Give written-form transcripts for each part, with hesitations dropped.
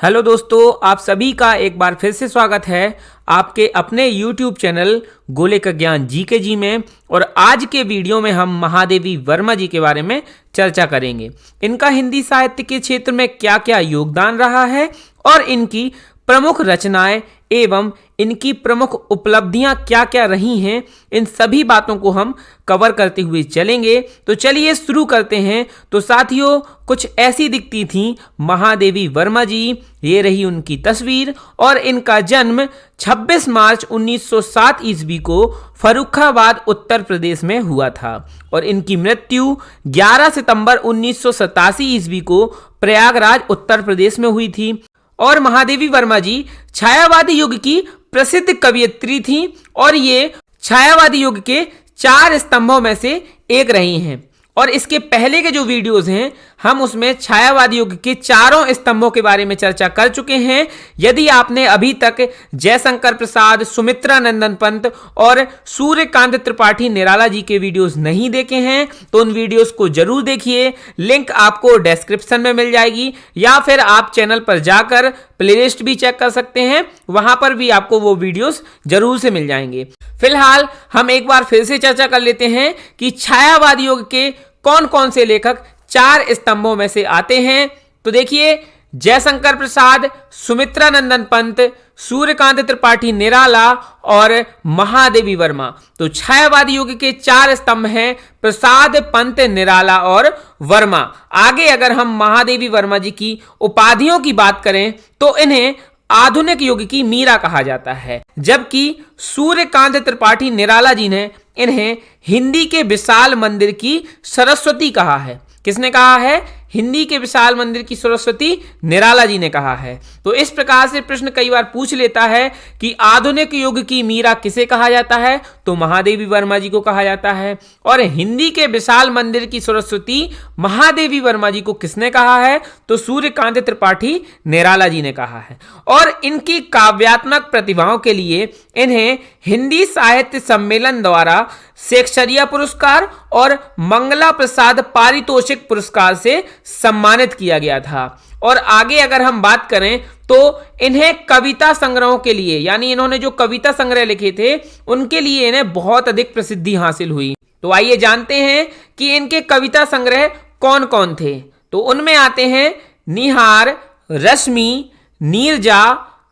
Hello दोस्तों, आप सभी का एक बार फिर से स्वागत है आपके अपने YouTube चैनल गोले का ज्ञान जीके जी में। और आज के वीडियो में हम महादेवी वर्मा जी के बारे में चर्चा करेंगे। इनका हिंदी साहित्य के क्षेत्र में क्या क्या योगदान रहा है और इनकी प्रमुख रचनाएं एवं इनकी प्रमुख उपलब्धियां क्या क्या रही हैं, इन सभी बातों को हम कवर करते हुए चलेंगे। तो चलिए शुरू करते हैं। तो साथियों, कुछ ऐसी दिखती थी महादेवी वर्मा जी। ये रही उनकी तस्वीर और इनका जन्म 26 मार्च 1907 ईस्वी को फर्रुखाबाद उत्तर प्रदेश में हुआ था और इनकी मृत्यु 11 सितंबर 1987 ईस्वी को प्रयागराज उत्तर प्रदेश में हुई थी। और महादेवी वर्मा जी छायावादी युग की प्रसिद्ध कवयित्री थीं और ये छायावादी युग के 4 स्तंभों में से एक रही हैं। और इसके पहले के जो वीडियोस हैं हम उसमें छायावादी युग के 4 स्तंभों के बारे में चर्चा कर चुके हैं। यदि आपने अभी तक जयशंकर प्रसाद, सुमित्रा नंदन पंत और सूर्यकांत त्रिपाठी निराला जी के वीडियोस नहीं देखे हैं तो उन वीडियोस को जरूर देखिए। लिंक आपको डिस्क्रिप्शन में मिल जाएगी या फिर आप चैनल पर जाकर प्लेलिस्ट भी चेक कर सकते हैं, वहां पर भी आपको वो वीडियोस जरूर से मिल जाएंगे। फिलहाल हम एक बार फिर से चर्चा कर लेते हैं कि छायावादी युग के कौन कौन से लेखक 4 स्तंभों में से आते हैं। तो देखिए, जयशंकर प्रसाद, सुमित्रा नंदन पंत, सूर्यकांत त्रिपाठी निराला और महादेवी वर्मा। तो छायावादी युग के 4 स्तंभ हैं प्रसाद, पंत, निराला और वर्मा। आगे अगर हम महादेवी वर्मा जी की उपाधियों की बात करें तो इन्हें आधुनिक युग की मीरा कहा जाता है, जबकि सूर्यकांत त्रिपाठी निराला जी ने इन्हें हिंदी के विशाल मंदिर की सरस्वती कहा है। किसने कहा है? हिंदी के विशाल मंदिर की सरस्वती निराला जी ने कहा है। तो इस प्रकार से प्रश्न कई बार पूछ लेता है कि आधुनिक युग की मीरा किसे कहा जाता है, तो महादेवी वर्मा जी को कहा जाता है। और हिंदी के विशाल मंदिर की सरस्वती महादेवी वर्मा जी को किसने कहा है, तो सूर्यकांत त्रिपाठी निराला जी ने कहा है। और इनकी काव्यात्मक प्रतिभाओं के लिए इन्हें हिंदी साहित्य सम्मेलन द्वारा शेक्सपियर पुरस्कार और मंगला प्रसाद पारितोषिक पुरस्कार से सम्मानित किया गया था। और आगे अगर हम बात करें तो इन्हें कविता संग्रहों के लिए, यानी इन्होंने जो कविता संग्रह लिखे थे उनके लिए इन्हें बहुत अधिक प्रसिद्धि हासिल हुई। तो आइए जानते हैं कि इनके कविता संग्रह कौन कौन थे। तो उनमें आते हैं निहार, रश्मि, नीरजा,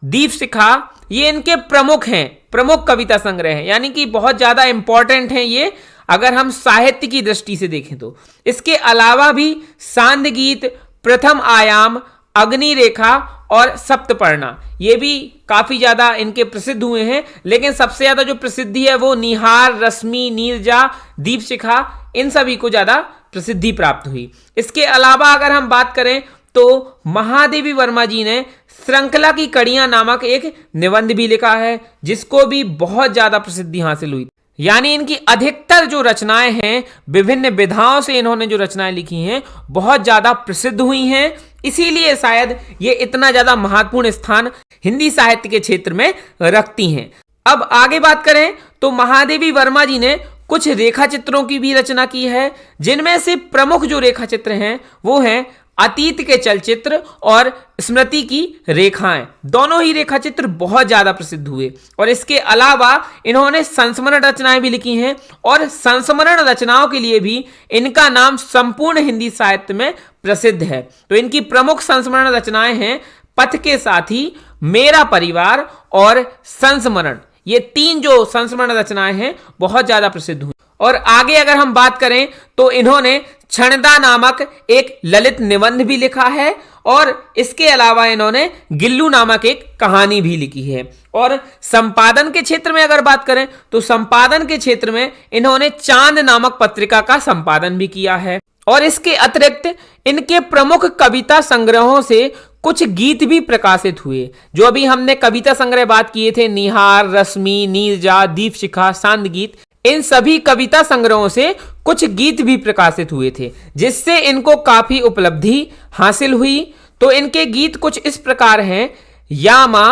दीपशिखा। ये इनके प्रमुख कविता संग्रह हैं, यानी कि बहुत ज्यादा इंपॉर्टेंट हैं ये अगर हम साहित्य की दृष्टि से देखें तो। इसके अलावा भी सांध्य गीत, प्रथम आयाम, अग्निरेखा और सप्तपर्णा, ये भी काफी ज्यादा इनके प्रसिद्ध हुए हैं। लेकिन सबसे ज्यादा जो प्रसिद्धि है वो निहार, रश्मि, नीरजा, दीपशिखा, इन सभी को ज्यादा प्रसिद्धि प्राप्त हुई। इसके अलावा अगर हम बात करें तो महादेवी वर्मा जी ने श्रृंखला की कड़ियां नामक एक निबंध भी लिखा है, जिसको भी बहुत ज्यादा प्रसिद्धि हासिल हुई। यानी इनकी अधिकतर जो रचनाएं हैं, विभिन्न विधाओं से इन्होंने जो रचनाएं लिखी हैं, बहुत ज्यादा प्रसिद्ध हुई हैं। इसीलिए शायद ये इतना ज्यादा महत्वपूर्ण स्थान हिंदी साहित्य के क्षेत्र में रखती हैं। अब आगे बात करें तो महादेवी वर्मा जी ने कुछ रेखा चित्रों की भी रचना की है, जिनमें से प्रमुख जो रेखा चित्र हैं वो हैं अतीत के चलचित्र और स्मृति की रेखाएं। दोनों ही रेखा चित्र बहुत ज्यादा प्रसिद्ध हुए। और इसके अलावा इन्होंने संस्मरण रचनाएं भी लिखी हैं और संस्मरण रचनाओं के लिए भी इनका नाम संपूर्ण हिंदी साहित्य में प्रसिद्ध है। तो इनकी प्रमुख संस्मरण रचनाएं हैं पथ के साथी, मेरा परिवार और संस्मरण। ये 3 जो संस्मरण रचनाएं हैं बहुत ज्यादा प्रसिद्ध हुई। और आगे अगर हम बात करें तो इन्होंने क्षणदा नामक एक ललित निबंध भी लिखा है और इसके अलावा इन्होंने गिल्लू नामक एक कहानी भी लिखी है। और संपादन के क्षेत्र में अगर बात करें तो संपादन के क्षेत्र में इन्होंने चांद नामक पत्रिका का संपादन भी किया है। और इसके अतिरिक्त इनके प्रमुख कविता संग्रहों से कुछ गीत भी प्रकाशित हुए। जो अभी हमने कविता संग्रह बात किए थे, निहार, रश्मि, नीरजा, दीपशिखा, सांध्य गीत, इन सभी कविता संग्रहों से कुछ गीत भी प्रकाशित हुए थे, जिससे इनको काफी उपलब्धि हासिल हुई। तो इनके गीत कुछ इस प्रकार हैं: यामा,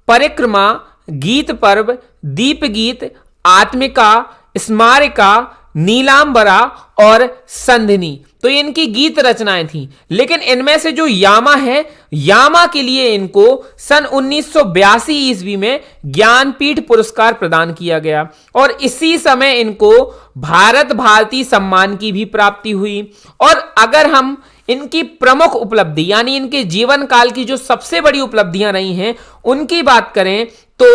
परिक्रमा, गीत पर्व, दीप गीत, आत्मिका, स्मारिका, नीलांबरा और संधिनी। तो ये इनकी गीत रचनाएं थी। लेकिन इनमें से जो यामा है, यामा के लिए इनको सन 1982 ईस्वी में ज्ञानपीठ पुरस्कार प्रदान किया गया और इसी समय इनको भारत भारती सम्मान की भी प्राप्ति हुई। और अगर हम इनकी प्रमुख उपलब्धि यानी इनके जीवन काल की जो सबसे बड़ी उपलब्धियां रही हैं उनकी बात करें तो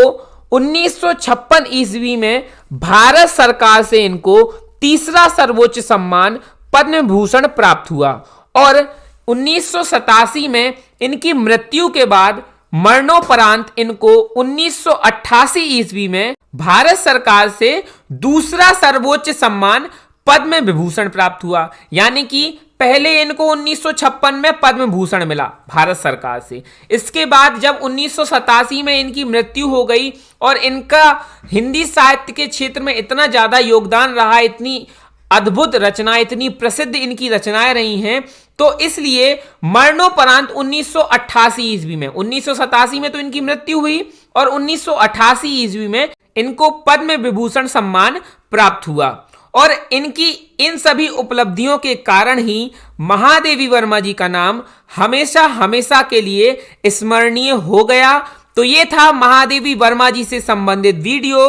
1956 ईस्वी में भारत सरकार से इनको तीसरा सर्वोच्च सम्मान पद्म भूषण प्राप्त हुआ और 1987 में इनकी मृत्यु के बाद मरणोपरांत इनको 1988 ईस्वी में भारत सरकार से दूसरा सर्वोच्च सम्मान पद्म विभूषण प्राप्त हुआ। यानी कि पहले इनको 1956 में पद्म भूषण मिला भारत सरकार से। इसके बाद जब 1987 में इनकी मृत्यु हो गई और इनका हिंदी साहित्य के क्षेत्र में इतना ज्यादा योगदान रहा, इतनी अद्भुत रचनाएं, इतनी प्रसिद्ध इनकी रचनाएं रही हैं, तो इसलिए मरणोपरांत 1988 ईस्वी में, 1987 में तो इनकी मृत्यु हुई और 1988 ईस्वी में इनको पद्म विभूषण सम्मान प्राप्त हुआ। और इनकी इन सभी उपलब्धियों के कारण ही महादेवी वर्मा जी का नाम हमेशा हमेशा के लिए स्मरणीय हो गया। तो ये था महादेवी वर्मा जी से संबंधित वीडियो।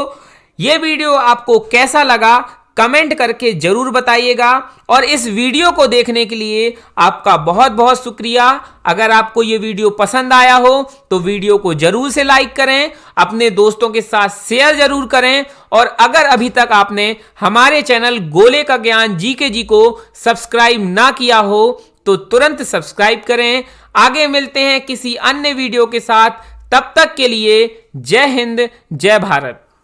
ये वीडियो आपको कैसा लगा कमेंट करके जरूर बताइएगा और इस वीडियो को देखने के लिए आपका बहुत बहुत शुक्रिया। अगर आपको ये वीडियो पसंद आया हो तो वीडियो को जरूर से लाइक करें, अपने दोस्तों के साथ शेयर जरूर करें और अगर अभी तक आपने हमारे चैनल गोले का ज्ञान जीके जी को सब्सक्राइब ना किया हो तो तुरंत सब्सक्राइब करें। आगे मिलते हैं किसी अन्य वीडियो के साथ, तब तक के लिए जय हिंद, जय भारत।